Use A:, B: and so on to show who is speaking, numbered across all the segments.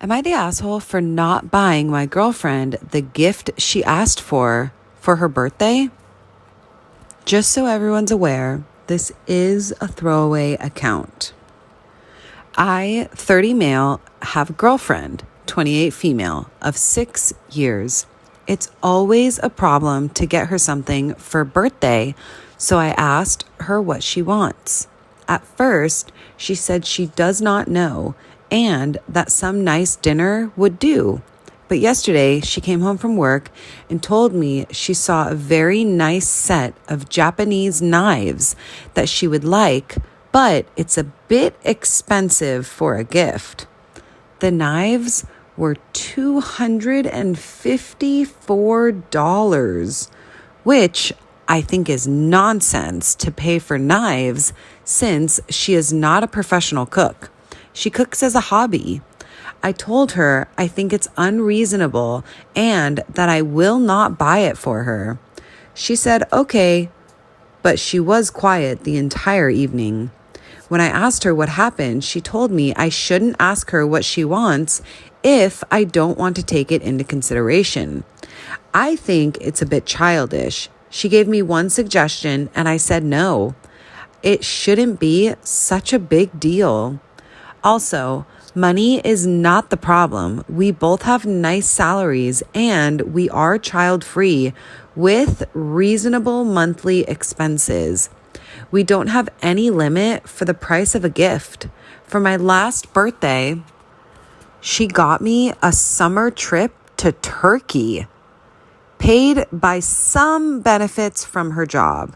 A: Am I the asshole for not buying my girlfriend the gift she asked for her birthday? Just so everyone's aware, this is a throwaway account. I, 30 male, have a girlfriend, 28 female, of 6 years. It's always a problem to get her something for birthday, so I asked her what she wants. At first, she said she does not know and that some nice dinner would do. But yesterday, she came home from work and told me she saw a very nice set of Japanese knives that she would like, but it's a bit expensive for a gift. The knives were $254, which I think is nonsense to pay for knives since she is not a professional cook. She cooks as a hobby. I told her I think it's unreasonable and that I will not buy it for her. She said, okay, but she was quiet the entire evening. When I asked her what happened, she told me I shouldn't ask her what she wants if I don't want to take it into consideration. I think it's a bit childish. She gave me one suggestion and I said no. It shouldn't be such a big deal. Also, money is not the problem. We both have nice salaries and we are child-free with reasonable monthly expenses. We don't have any limit for the price of a gift. For my last birthday, she got me a summer trip to Turkey, paid by some benefits from her job.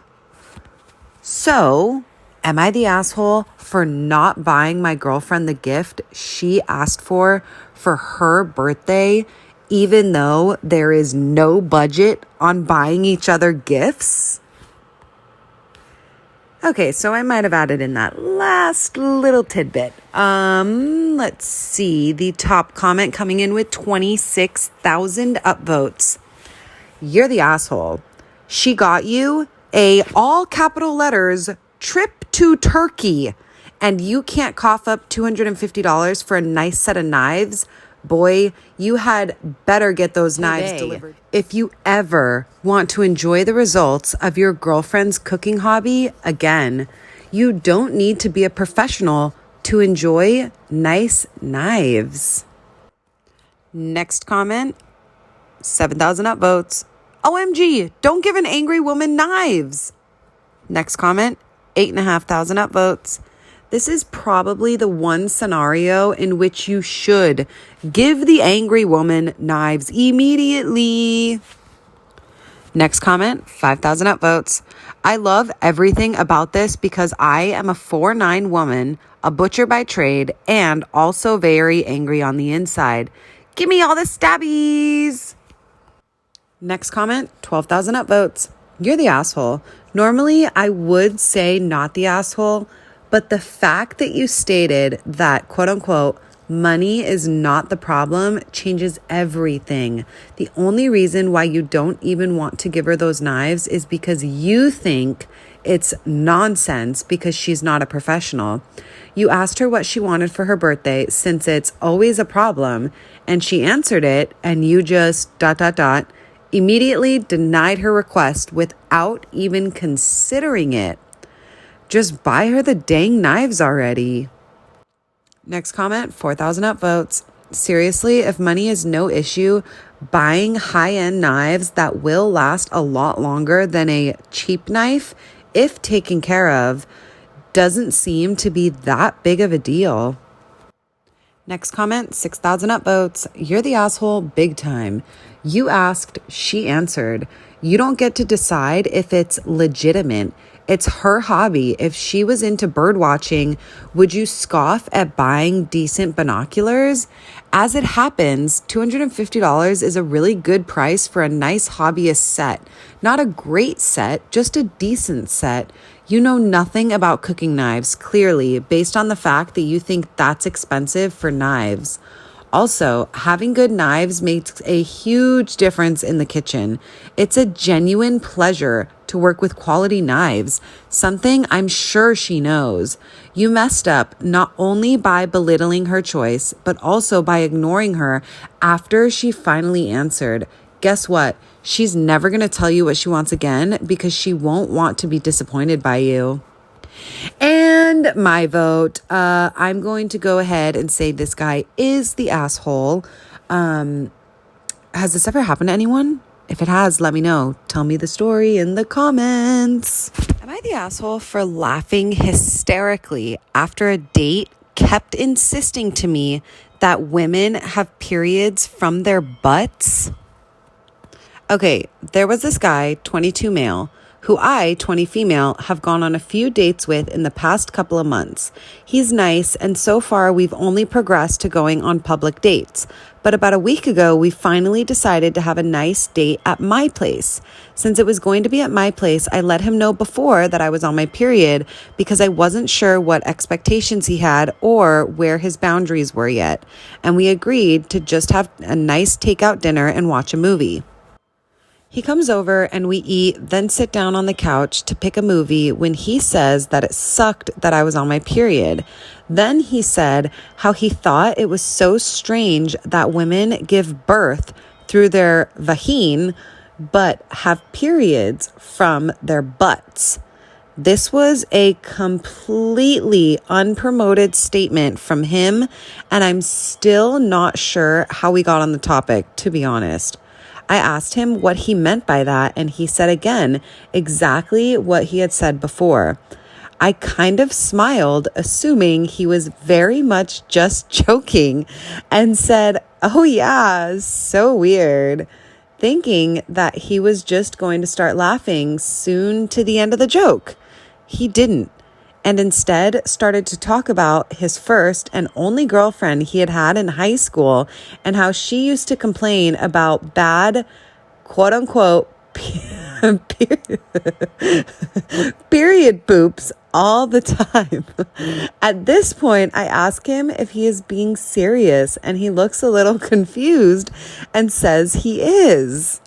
A: So, am I the asshole for not buying my girlfriend the gift she asked for her birthday, even though there is no budget on buying each other gifts? Okay, so I might have added in that last little tidbit. Let's see. The top comment coming in with 26,000 upvotes. You're the asshole. She got you a all capital letters trip to Turkey, and you can't cough up $250 for a nice set of knives. Boy, you had better get those knives delivered. If you ever want to enjoy the results of your girlfriend's cooking hobby again, you don't need to be a professional to enjoy nice knives. Next comment, 7,000 upvotes. OMG, don't give an angry woman knives. Next comment, 8,500 upvotes. This is probably the one scenario in which you should give the angry woman knives immediately. Next comment, 5,000 upvotes. I love everything about this because I am a 4'9" woman, a butcher by trade, and also very angry on the inside. Give me all the stabbies. Next comment, 12,000 upvotes. You're the asshole. Normally, I would say not the asshole, but the fact that you stated that, quote unquote, money is not the problem changes everything. The only reason why you don't even want to give her those knives is because you think it's nonsense because she's not a professional. You asked her what she wanted for her birthday since it's always a problem, and she answered it, and you just ... immediately denied her request without even considering it. Just buy her the dang knives already. Next comment, 4,000 upvotes. Seriously, if money is no issue, buying high-end knives that will last a lot longer than a cheap knife, if taken care of, doesn't seem to be that big of a deal. Next comment, 6,000 upvotes. You're the asshole big time. You asked, she answered. You don't get to decide if it's legitimate. It's her hobby. If she was into bird watching, would you scoff at buying decent binoculars? As it happens, $250 is a really good price for a nice hobbyist set. Not a great set, just a decent set. You know nothing about cooking knives, clearly, based on the fact that you think that's expensive for knives. Also, having good knives makes a huge difference in the kitchen. It's a genuine pleasure to work with quality knives, something I'm sure she knows. You messed up not only by belittling her choice, but also by ignoring her after she finally answered. Guess what? She's never going to tell you what she wants again because she won't want to be disappointed by you. And my vote, I'm going to go ahead and say this guy is the asshole. Has this ever happened to anyone? If it has, let me know. Tell me the story in the comments. Am I the asshole for laughing hysterically after a date kept insisting to me that women have periods from their butts? Okay, there was this guy, 22 male, who I, 20 female, have gone on a few dates with in the past couple of months. He's nice, and so far we've only progressed to going on public dates. But about a week ago, we finally decided to have a nice date at my place. Since it was going to be at my place, I let him know before that I was on my period because I wasn't sure what expectations he had or where his boundaries were yet. And we agreed to just have a nice takeout dinner and watch a movie. He comes over and we eat, then sit down on the couch to pick a movie when he says that it sucked that I was on my period. Then he said how he thought it was so strange that women give birth through their vagine but have periods from their butts. This was a completely unpromoted statement from him, and I'm still not sure how we got on the topic, to be honest. I asked him what he meant by that, and he said again exactly what he had said before. I kind of smiled, assuming he was very much just joking, and said, "Oh yeah, so weird," thinking that he was just going to start laughing soon to the end of the joke. He didn't, and instead started to talk about his first and only girlfriend he had had in high school and how she used to complain about bad, quote unquote, period poops all the time. At this point, I ask him if he is being serious, and he looks a little confused and says he is.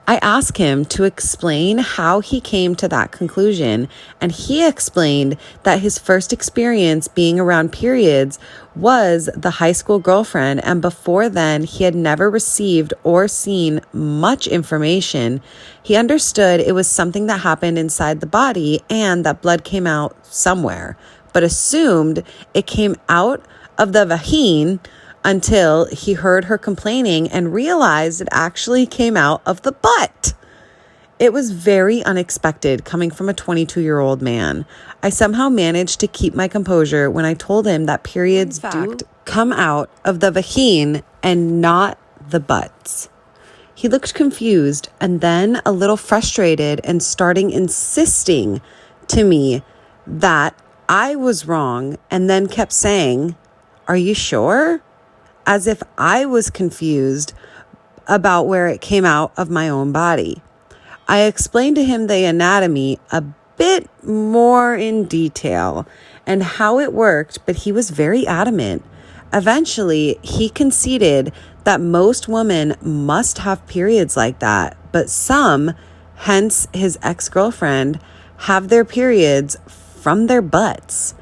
A: I ask him to explain how he came to that conclusion, and he explained that his first experience being around periods was the high school girlfriend, and before then he had never received or seen much information. He understood it was something that happened inside the body and that blood came out somewhere, but assumed it came out of the vagine until he heard her complaining and realized it actually came out of the butt. It was very unexpected coming from a 22-year-old man. I somehow managed to keep my composure when I told him that periods do come out of the vagine and not the butts. He looked confused and then a little frustrated and starting insisting to me that I was wrong, and then kept saying, "Are you sure?" As if I was confused about where it came out of my own body. I explained to him the anatomy a bit more in detail and how it worked, but he was very adamant. Eventually, he conceded that most women must have periods like that, but some, hence his ex-girlfriend, have their periods from their butts.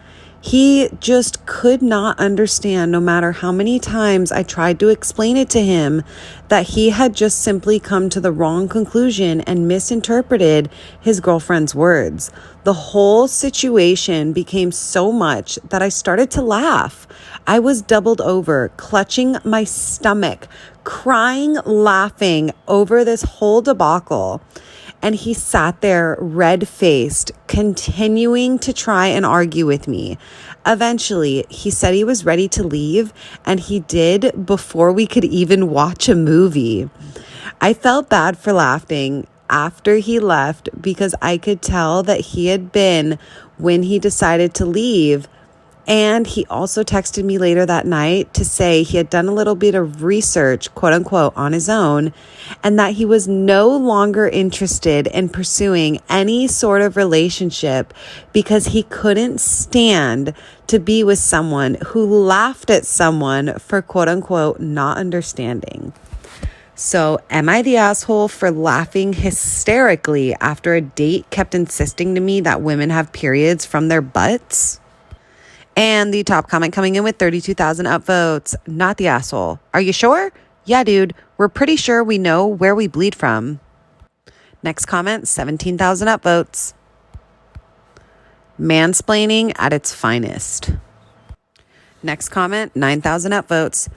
A: He just could not understand, no matter how many times I tried to explain it to him, that he had just simply come to the wrong conclusion and misinterpreted his girlfriend's words. The whole situation became so much that I started to laugh. I was doubled over, clutching my stomach, crying, laughing over this whole debacle. And he sat there red-faced, continuing to try and argue with me. Eventually, he said he was ready to leave, and he did before we could even watch a movie. I felt bad for laughing after he left because I could tell that he had been, when he decided to leave, And he also texted me later that night to say he had done a little bit of research, quote unquote, on his own, and that he was no longer interested in pursuing any sort of relationship because he couldn't stand to be with someone who laughed at someone for, quote unquote, not understanding. So, am I the asshole for laughing hysterically after a date kept insisting to me that women have periods from their butts? And the top comment coming in with 32,000 upvotes. Not the asshole. Are you sure? Yeah, dude. We're pretty sure we know where we bleed from. Next comment, 17,000 upvotes. Mansplaining at its finest. Next comment, 9,000 upvotes.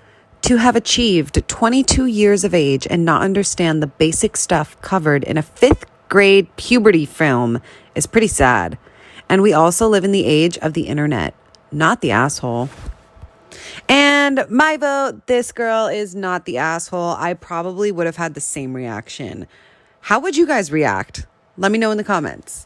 A: To have achieved 22 years of age and not understand the basic stuff covered in a 5th grade puberty film is pretty sad. And we also live in the age of the internet. Not the asshole. And my vote, this girl is not the asshole. I probably would have had the same reaction. How would you guys react? Let me know in the comments.